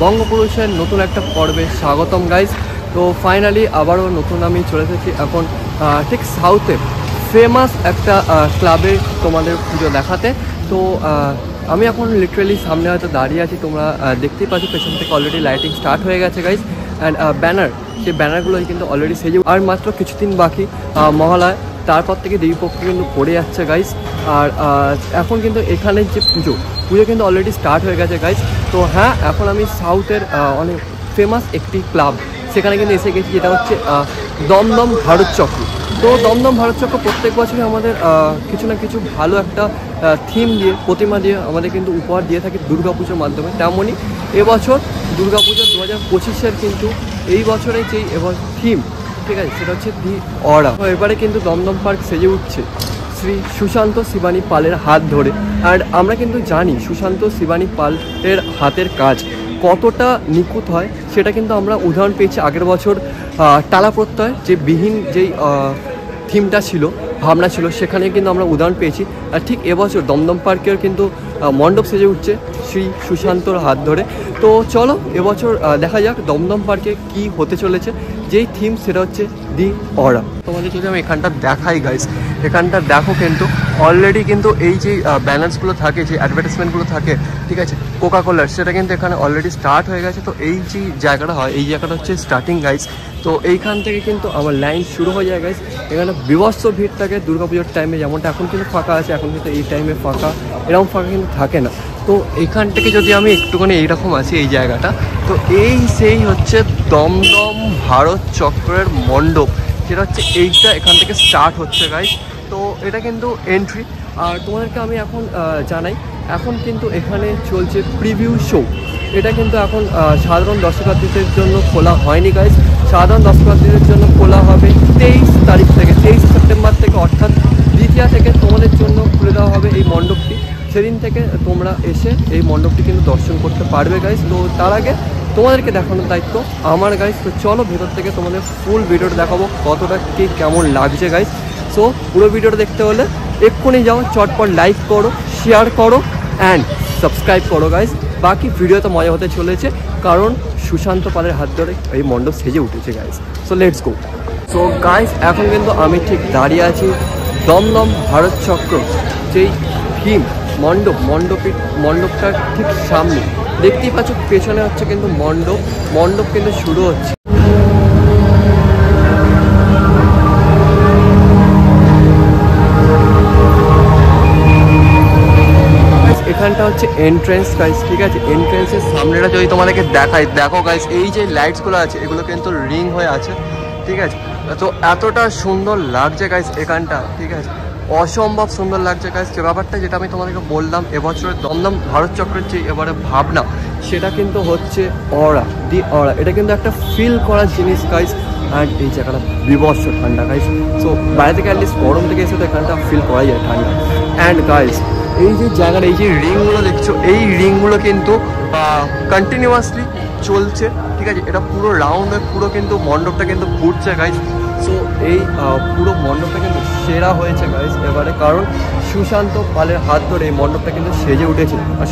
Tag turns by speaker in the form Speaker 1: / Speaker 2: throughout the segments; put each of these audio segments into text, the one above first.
Speaker 1: বঙ্গপুরুষের নতুন একটা পর্বে স্বাগতম গাইজ। তো ফাইনালি আবারও নতুন আমি চলে এসেছি এখন ঠিক সাউথে ফেমাস একটা ক্লাবে তোমাদের পুজো দেখাতে। তো আমি এখন লিটারেলি সামনে হয়তো দাঁড়িয়ে আছি, তোমরা দেখতেই পাচ্ছ পেছন থেকে অলরেডি লাইটিং স্টার্ট হয়ে গেছে গাইজ। অ্যান্ড ব্যানার, সেই ব্যানারগুলোই কিন্তু অলরেডি সেজে আর মাত্র কিছুদিন বাকি মহালয়, তারপর থেকে দেবীপক্ষ কিন্তু পড়ে যাচ্ছে গাইজ। আর এখন কিন্তু এখানের যে পুজো কিন্তু অলরেডি স্টার্ট হয়ে গেছে গাইজ। তো হ্যাঁ, এখন আমি সাউথের অনেক ফেমাস একটি ক্লাব সেখানে কিন্তু এসে গেছি, যেটা হচ্ছে দমদম ভারত চক্র। তো দমদম ভারত চক্র প্রত্যেক বছরই আমাদের কিছু না কিছু ভালো একটা থিম দিয়ে, প্রতিমা দিয়ে আমাদের কিন্তু উপহার দিয়ে থাকে দুর্গাপুজোর মাধ্যমে। তেমনই এবছর দুর্গাপুজো 2025-এর কিন্তু এই বছরের যেই এবার থিম, ঠিক আছে, সেটা হচ্ছে দি অরা। তো এবারে কিন্তু দমদম পার্ক সেজে উঠছে শ্রী সুশান্ত শিবানী পালের হাত ধরে। আর আমরা কিন্তু জানি সুশান্ত শিবানী পালের হাতের কাজ কতটা নিখুঁত হয়, সেটা কিন্তু আমরা উদাহরণ পেয়েছি আগের বছর টালা প্রত্যয় যে বিহীন যেই থিমটা ছিল, ভাবনা ছিল, সেখানে কিন্তু আমরা উদাহরণ পেয়েছি। আর ঠিক এবছর দমদম পার্কের কিন্তু মণ্ডপ সেজে উঠছে শ্রী সুশান্তর হাত ধরে। তো চলো এবছর দেখা যাক দমদম পার্কে কি হতে চলেছে। যেই থিম সেটা হচ্ছে দি অরা। তোমাদের যদি আমি এখানটা দেখাই গাইজ, এখানটা দেখো কিন্তু অলরেডি কিন্তু এই যে ব্যানার্সগুলো থাকে, যে অ্যাডভার্টাইজমেন্টগুলো থাকে, ঠিক আছে, কোকা কোলার, সেটা কিন্তু এখানে অলরেডি স্টার্ট হয়ে গেছে। তো এই যে জায়গাটা হয়, এই জায়গাটা হচ্ছে স্টার্টিং গাইজ। তো এইখান থেকে কিন্তু আমার লাইন শুরু হয়ে যায় গাইজ। এখানে বিভৎস ভিড় থাকে দুর্গাপুজোর টাইমে, যেমনটা এখন কিন্তু ফাঁকা আছে, এখন কিন্তু এই টাইমে ফাঁকা, এরকম ফাঁকা কিন্তু থাকে না। তো এইখান থেকে যদি আমি একটুখানি এইরকম আছি এই জায়গাটা, তো এই সেই হচ্ছে দমদম ভারত চক্রের মণ্ডপ, যেটা হচ্ছে এইটা এখান থেকে স্টার্ট হচ্ছে গাইজ। তো এটা কিন্তু এন্ট্রি। আর তোমাদেরকে আমি এখন জানাই, এখন কিন্তু এখানে চলছে প্রিভিউ শো। এটা কিন্তু এখন সাধারণ দর্শনার্থীদের জন্য খোলা হয়নি গাইজ। সাধারণ দর্শনার্থীদের জন্য খোলা হবে 23 তারিখ থেকে, 23 সেপ্টেম্বর থেকে, অর্থাৎ দ্বিতীয়া থেকে তোমাদের জন্য খুলে দেওয়া হবে এই মণ্ডপটি। সেদিন থেকে তোমরা এসে এই মণ্ডপটি কিন্তু দর্শন করতে পারবে গাইজ। তো তার আগে তোমাদেরকে দেখানোর দায়িত্ব আমার গাইজ। তো চলো ভেতর থেকে তোমাদের ফুল ভিডিওটা দেখাবো কতটা কি কেমন লাগছে গাইজ। সো পুরো ভিডিওটা দেখতে হলে এক্ষুনি যাও, চটপট লাইক করো, শেয়ার করো অ্যান্ড সাবস্ক্রাইব করো গাইজ। বাকি ভিডিওতে মজা হতে চলেছে, কারণ সুশান্ত পালের হাত ধরে এই মণ্ডপ সেজে উঠেছে guys. So let's go. So guys, এখন কিন্তু আমি ঠিক দাঁড়িয়ে আছি দমদম ভারত চক্র যেই থিম মণ্ডপটার ঠিক সামনে। দেখতেই পাচ্ছ পেছনে হচ্ছে কিন্তু মণ্ডপ কিন্তু শুরু হচ্ছে। এখানটা হচ্ছে এন্ট্রেন্স গাইজ, ঠিক আছে। এন্ট্রেন্সের সামনেটা যদি তোমাদেরকে দেখাই, দেখো গাইজ, এই যে লাইটসগুলো আছে এগুলো কিন্তু রিং হয়ে আছে, ঠিক আছে। তো এতটা সুন্দর লাগছে গাইজ এখানটা, ঠিক আছে, অসম্ভব সুন্দর লাগছে গাইজ। যে ব্যাপারটা যেটা আমি তোমাদেরকে বললাম, এবছরের দমদম ভারত চক্রের যে এবারে ভাবনা, সেটা কিন্তু হচ্ছে অরা, দি অরা। এটা কিন্তু একটা ফিল করার জিনিস গাইজ। অ্যান্ড এই জায়গাটা বিভৎস ঠান্ডা গাইজ। সো বাইরে থেকে অ্যাটলিস্ট গরম থেকে এসে তো এখানটা ফিল করা যায় ঠান্ডা। অ্যান্ড গাইজ, এই যে জায়গাটা, এই যে রিংগুলো দেখছো, এই রিংগুলো কিন্তু কন্টিনিউয়াসলি চলছে, ঠিক আছে। এটা পুরো রাউন্ড হয়ে পুরো কিন্তু মণ্ডপটা কিন্তু ঘুরছে গাইজ। সো এই পুরো মণ্ডপটা কিন্তু সেরা হয়েছে গাইজ এবারে, কারণ সুশান্ত পালের হাত ধরে এই মণ্ডপটা কিন্তু সেজে উঠেছে। আর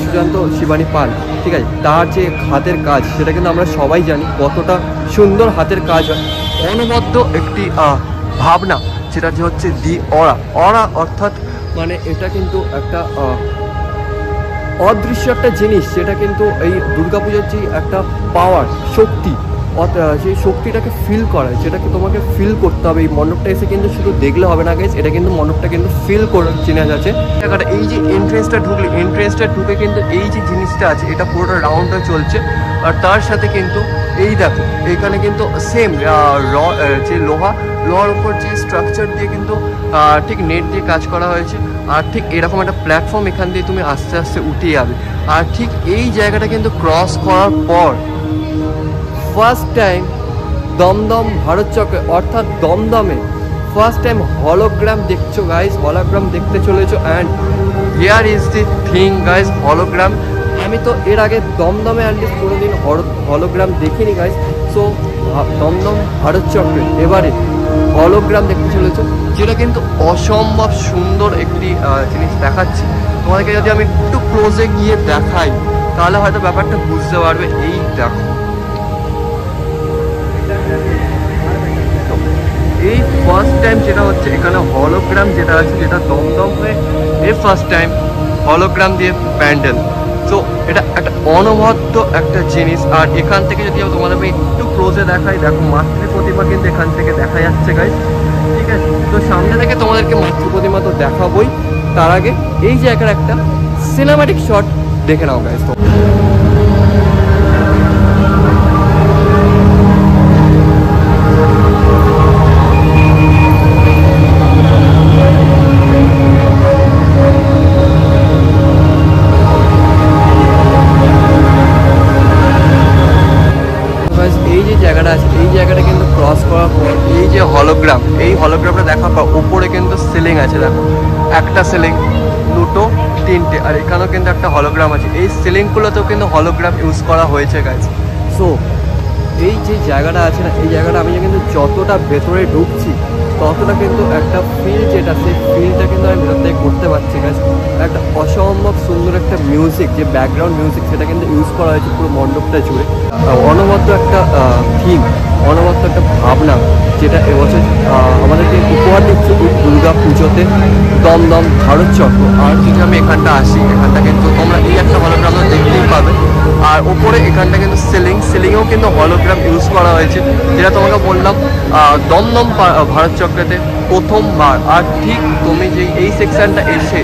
Speaker 1: সুশান্ত শিবানী পাল, ঠিক আছে, তার যে হাতের কাজ, সেটা কিন্তু আমরা সবাই জানি কতটা সুন্দর হাতের কাজ হয়। অনবদ্য একটি ভাবনা, যেটা যে হচ্ছে দি অরা অর্থাৎ মানে এটা কিন্তু একটা অদৃশ্য একটা জিনিস, যেটা কিন্তু এই দুর্গাপুজোর যে একটা পাওয়ার, শক্তি, সেই শক্তিটাকে ফিল করায়, যেটাকে তোমাকে ফিল করতে হবে। এই মণ্ডপটা এসে কিন্তু শুধু দেখলে হবে না গাইজ, এটা কিন্তু মণ্ডপটা কিন্তু ফিল করে চেনা যাচ্ছে। এই যে এন্ট্রেন্সটা ঢুকে কিন্তু এই যে জিনিসটা আছে, এটা পুরোটা রাউন্ড হয়ে চলছে। আর তার সাথে কিন্তু এই দেখো, এইখানে কিন্তু সেম যে লোহার উপর যে স্ট্রাকচার দিয়ে কিন্তু ঠিক নেট দিয়ে কাজ করা হয়েছে। আর ঠিক এরকম একটা প্ল্যাটফর্ম, এখান দিয়ে তুমি আস্তে আস্তে উঠে যাবে। আর ঠিক এই জায়গাটা কিন্তু ক্রস করার পর ফার্স্ট টাইম দমদম ভারত চক্রে, অর্থাৎ দমদমে ফার্স্ট টাইম হলোগ্রাম দেখছো গাইজ, হলোগ্রাম দেখতে চলেছো। And here is the thing guys, hologram. আমি তো এর আগে দমদমে অ্যাটলিস্ট কোনোদিন হলোগ্রাম দেখিনি গাইজ। সো দমদম ভারত চক্রে এবারে হলোগ্রাম দেখতে চলেছে, যেটা কিন্তু অসম্ভব সুন্দর একটি জিনিস দেখাচ্ছি তোমাদেরকে। যদি আমি একটু ক্লোজে গিয়ে দেখাই, তাহলে হয়তো ব্যাপারটা বুঝতে পারবে। এই দেখো, এই ফার্স্ট টাইম যেটা হচ্ছে এখানে হলোগ্রাম যেটা আছে, যেটা দমদম হয়ে এই ফার্স্ট টাইম হলোগ্রাম দিয়ে প্যান্ডেল। তো এটা একটা অনবদ্য একটা জিনিস। আর এখান থেকে যদি তোমাদের একটু ক্লোজে দেখাই, দেখো মাতৃ প্রতিমা কিন্তু এখান থেকে দেখা যাচ্ছে গাইস, ঠিক আছে? তো সামনে থেকে তোমাদেরকে মাতৃ প্রতিমা তো দেখাবোই, তার আগে এই জায়গার একটা সিনেম্যাটিক শট দেখে নাও গাইস। তো এই যে জায়গাটা আছে, এই জায়গাটা কিন্তু ক্রস করার পর এই যে হলোগ্রাম, এই হলোগ্রামটা দেখার পর উপরে কিন্তু সিলিং আছে। দেখো, একটা সিলিং, দুটো, তিনটে, আর এখানেও কিন্তু একটা হলোগ্রাম আছে। এই সিলিংগুলোতেও কিন্তু হলোগ্রাম ইউজ করা হয়েছে গাইস। সো এই যে জায়গাটা আছে না, এই জায়গাটা আমি কিন্তু যতটা ভেতরে ঢুকছি ততটা কিন্তু একটা ফিল, যেটা সেই ফিলটা কিন্তু আমি ভেতর থেকে করতে পারছি গাইস। একটা অসম্ভব সুন্দর একটা মিউজিক, যে ব্যাকগ্রাউন্ড মিউজিক, সেটা কিন্তু ইউজ করা হয়েছে পুরো মণ্ডপটা জুড়ে। অনবদ্য একটা থিম, অনবদ্য একটা ভাবনা, যেটা এবছর আমাদেরকে উপহার দিচ্ছে এই দুর্গা পুজোতে দমদম ভারত চক্র। আর যদি আমি এখানটা আসি, এখানটা কিন্তু তোমরা এই একটা হলোগ্রাম দেখতেই পাবে। আর ওপরে এখানটা কিন্তু সিলিংয়েও কিন্তু হলোগ্রাম ইউজ করা হয়েছে, যেটা তোমাকে বললাম দমদম ভারত চক্রেতে প্রথমবার। আর ঠিক তুমি যে এই সেকশনটা এসে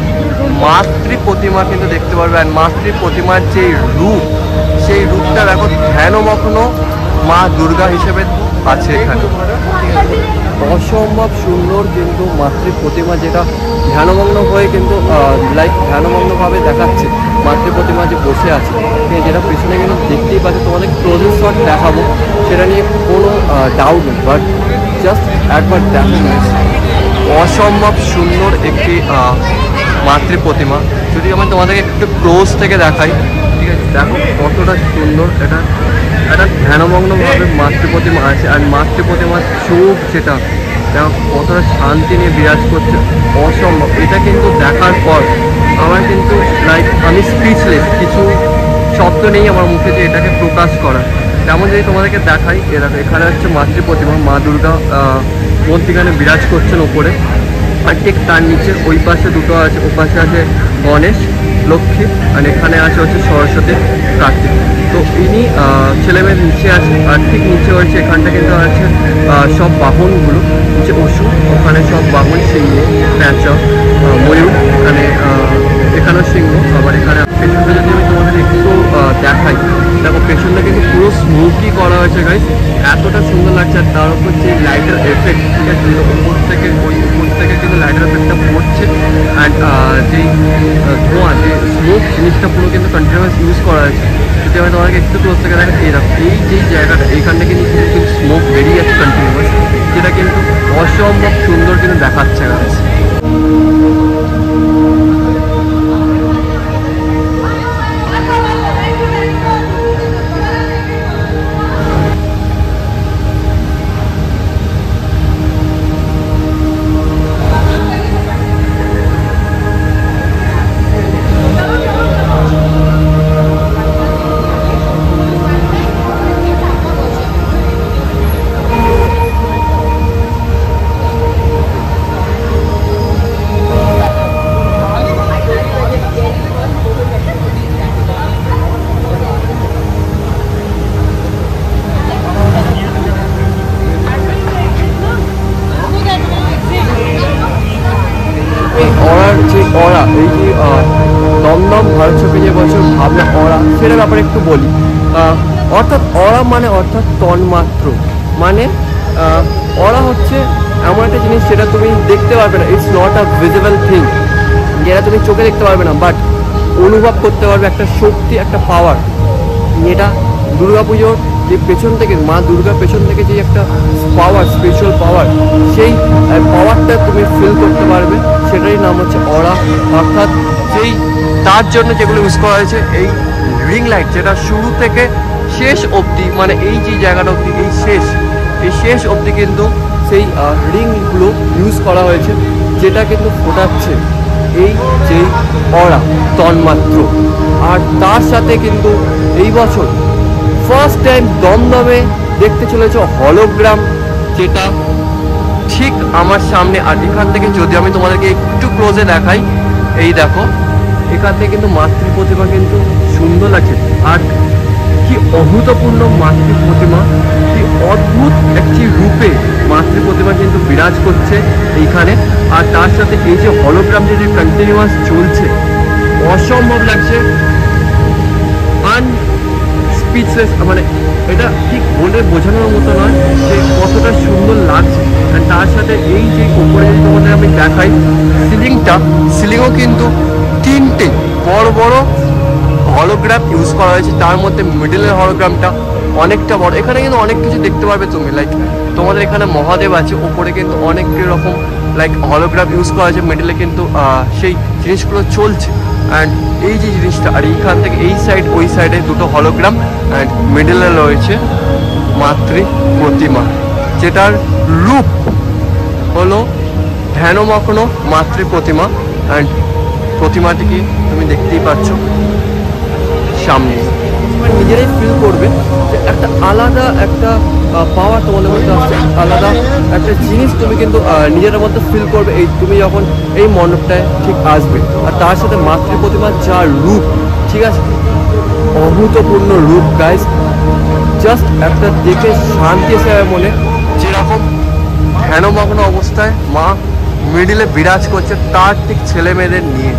Speaker 1: মাতৃ প্রতিমা কিন্তু দেখতে পারবে। আর মাতৃ প্রতিমার যে রূপ, সেই রূপটা দেখো ধ্যানমগ্ন মা দুর্গা হিসেবে আছে এখানে। অসম্ভব সুন্দর কিন্তু মাতৃ প্রতিমা, যেটা ধ্যানমগ্ন হয়ে কিন্তু ধ্যানমগ্নভাবে দেখাচ্ছে মাতৃ প্রতিমা যে বসে আছে, যেটা পেছনে কিন্তু দেখতেই পাচ্ছে। তোমাদের ক্লোজের শট দেখাবো, সেটা নিয়ে কোনো ডাউট নেই, বাট জাস্ট একবার দেখো। অসম্ভব সুন্দর একটি মাতৃ প্রতিমা। যদি আমি তোমাদেরকে একটু ক্লোজ থেকে দেখাই, ঠিক আছে? দেখো কতটা সুন্দর, এটা একটা ধ্যানমগ্নভাবে মাতৃ প্রতিমা আছে। আর মাতৃ প্রতিমার চোখ যেটা, দেখো কতটা শান্তি নিয়ে বিরাজ করছে, অসম্ভব। এটা কিন্তু দেখার পর আমার কিন্তু আমি স্পিচলেস, কিছু শব্দ নেই আমার মুখে যে এটাকে প্রকাশ করা। তেমন যদি তোমাদেরকে দেখাই, এখানে হচ্ছে মাতৃ প্রতিমা, মা দুর্গা মধ্যিখানে বিরাজ করছেন ওপরে। আর ঠিক তার নিচে ওই পাশে দুটো আছে, ও পাশে আছে গণেশ, লক্ষ্মী, আর এখানে আছে হচ্ছে সরস্বতী, কার্তিক। তো ইনি ছেলেমেয়ের নিচে আছে। আর ঠিক নিচে হয়েছে এখানটা কিন্তু আছে সব বাহনগুলো, হচ্ছে অসুর, ওখানে সব বাহন, সিংহ, প্যাঁচা, ময়ূর, এখানেও সিংহ। আবার এখানে পেছনটা যদি আমি তোমাদের একটু দেখাই, দেখো পেছনটা কিন্তু পুরো স্মোকি করা হয়েছে গাইস, এতটা সুন্দর লাগছে। আর তার উপর যে লাইটের এফেক্ট, ঠিক আছে, উপর থেকে কিন্তু লাইটের এফেক্টটা পড়ছে। অ্যান্ড যেই ধোঁয়া, যে স্মোক জিনিসটা পুরো কিন্তু কন্টিনিউয়াস ইউজ করা হয়েছে। যদি আমি তোমাকে একটু ক্লোজ থেকে দেখা, এই যেই জায়গাটা, এইখানটা কিন্তু স্মোক বেরিয়ে যাচ্ছে কন্টিনিউয়াস, যেটা কিন্তু অসম্ভব সুন্দর কিন্তু দেখাচ্ছে গাইস। এই যে দমদম ভারত চক্রে যে বছর ভাবনা অরা, সেটার ব্যাপারে একটু বলি। অর্থাৎ অরা মানে অর্থাৎ তন্মাত্র, মানে অরা হচ্ছে এমন একটা জিনিস যেটা তুমি দেখতে পারবে না, it's not a visible thing, যেটা তুমি চোখে দেখতে পারবে না, বাট অনুভব করতে পারবে একটা শক্তি, একটা পাওয়ার, যেটা দুর্গাপুজোর যে পেছন থেকে, মা দুর্গার পেছন থেকে যে একটা পাওয়ার, স্পিরিচুয়াল পাওয়ার, সেই পাওয়ারটা তুমি ফিল করতে পারবে। সেটারই নাম হচ্ছে অরা। অর্থাৎ সেই তার জন্য যেগুলো ইউজ করা হয়েছে, এই রিং লাইট, যেটা শুরু থেকে শেষ অবধি, মানে এই যে জায়গাটা অবধি, এই শেষ অবধি কিন্তু সেই রিংগুলো ইউজ করা হয়েছে, যেটা কিন্তু ফোটাচ্ছে এই যেই অরা তন্মাত্র। আর তার সাথে কিন্তু এই বছর ফার্স্ট টাইম দমদমে দেখতে চলেছে হলোগ্রাম, যেটা ঠিক আমার সামনে। আর এখান থেকে যদি আমি তোমাদেরকে একটু ক্লোজে দেখাই, এই দেখো এখান থেকে কিন্তু মাতৃ প্রতিমা কিন্তু সুন্দর লাগছে। আর কি অভূতপূর্ণ মাতৃ প্রতিমা, কি অদ্ভুত একটি রূপে মাতৃ প্রতিমা কিন্তু বিরাজ করছে এইখানে। আর তার সাথে এই যে হলোগ্রাম যে কন্টিনিউয়াস চলছে, অসম্ভব লাগছে, স্পিচলেস। মানে এটা ঠিক বলে বোঝানোর মতো নয় যে কতটা সুন্দর লাগছে। আর তার সাথে এই যে উপরে যদি তোমাদের আমি দেখাই সিলিংও কিন্তু 3টে বড় বড় হলোগ্রাম ইউজ করা হয়েছে। তার মধ্যে মিডলের হলোগ্রামটা অনেকটা বড়। এখানে কিন্তু অনেক কিছু দেখতে পারবে তুমি, লাইক তোমাদের এখানে মহাদেব আছে, ওপরে কিন্তু অনেক রকম লাইক হলোগ্রাম ইউজ করা হয়েছে। মিডলে কিন্তু সেই জিনিসগুলো চলছে। অ্যান্ড এই যে জিনিসটা, আর এইখান থেকে এই সাইড ওই সাইডে দুটো হলোগ্রাম, অ্যান্ড মিডলে রয়েছে মাতৃ প্রতিমা, যেটার রূপ হলো ধ্যানমগ্ন মাতৃ প্রতিমা। অ্যান্ড প্রতিমাটিকে তুমি দেখতেই পাচ্ছ সামনে। নিজেরাই ফিল করবে যে একটা আলাদা একটা পাওয়ার তোমাদের মধ্যে আসছে, আলাদা একটা জিনিস তুমি কিন্তু নিজের মধ্যে ফিল করবে এই তুমি যখন এই মণ্ডপটায় ঠিক আসবে। আর তার সাথে মাতৃ প্রতিমার যা রূপ, ঠিক আছে, অভূতপূর্ণ রূপ গাইজ। জাস্ট একটা দেখে শান্তি এসে মনে, যেরকম ধ্যানমগ্ন অবস্থায় মা মিডিলে বিরাজ করছে তার ঠিক ছেলে মেয়েদের নিয়ে,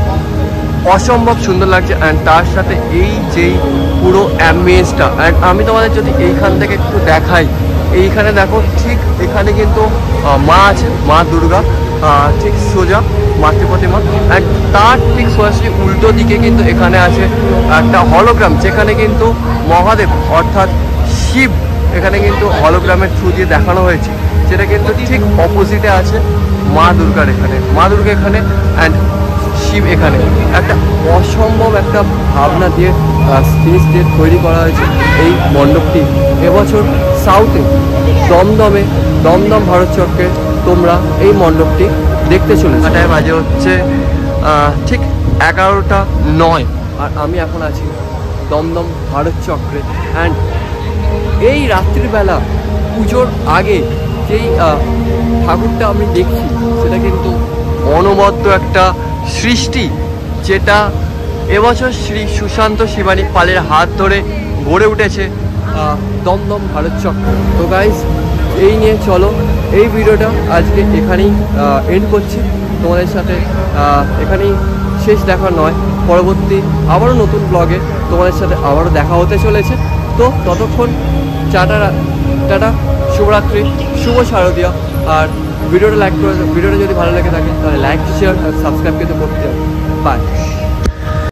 Speaker 1: অসম্ভব সুন্দর লাগছে। অ্যান্ড তার সাথে এই যেই পুরো অ্যাম্বিয়েন্সটা, অ্যান্ড আমি তোমাদের যদি এইখান থেকে একটু দেখাই, এইখানে দেখো ঠিক এখানে কিন্তু মা আছে, মা দুর্গা, ঠিক সোজা মাতৃ প্রতিমা। অ্যান্ড তার ঠিক সোজাসুজি উল্টো দিকে কিন্তু এখানে আছে একটা হলোগ্রাম, যেখানে কিন্তু মহাদেব অর্থাৎ শিব এখানে কিন্তু হলোগ্রামের থ্রু দিয়ে দেখানো হয়েছে, যেটা কিন্তু ঠিক অপোজিটে আছে মা দুর্গার। এখানে মা দুর্গা এখানে অ্যান্ড শিব এখানে। একটা অসম্ভব একটা ভাবনা দিয়ে জিনিস দিয়ে তৈরি করা হয়েছে এই মণ্ডপটি। এবছর সাউথে দমদম ভারত চক্রে তোমরা এই মণ্ডপটি দেখতে চলেছো। এটাই বাজে হচ্ছে ঠিক 11:09, আর আমি এখন আছি দমদম ভারত চক্রে। অ্যান্ড এই রাত্রিবেলা পুজোর আগে যেই ঠাকুরটা আমি দেখছি, সেটা কিন্তু অনবদ্য একটা সৃষ্টি, যেটা এবছর শ্রী সুশান্ত শিবানী পালের হাত ধরে গড়ে উঠেছে দমদম ভারত চক্র। তো গাইজ, এই নিয়ে চলো এই ভিডিওটা আজকে এখানেই এন্ড করছি। তোমাদের সাথে এখানেই শেষ দেখা নয়, পরবর্তী আবারও নতুন ব্লগে তোমাদের সাথে আবারও দেখা হতে চলেছে। তো ততক্ষণ টাটা, শুভরাত্রি, শুভ শারদীয়া। আর ভিডিওটা লাইক করে, ভিডিওটা যদি ভালো লেগে থাকে তাহলে লাইক, শেয়ার আর সাবস্ক্রাইব কিন্তু করতে হবে। বাই।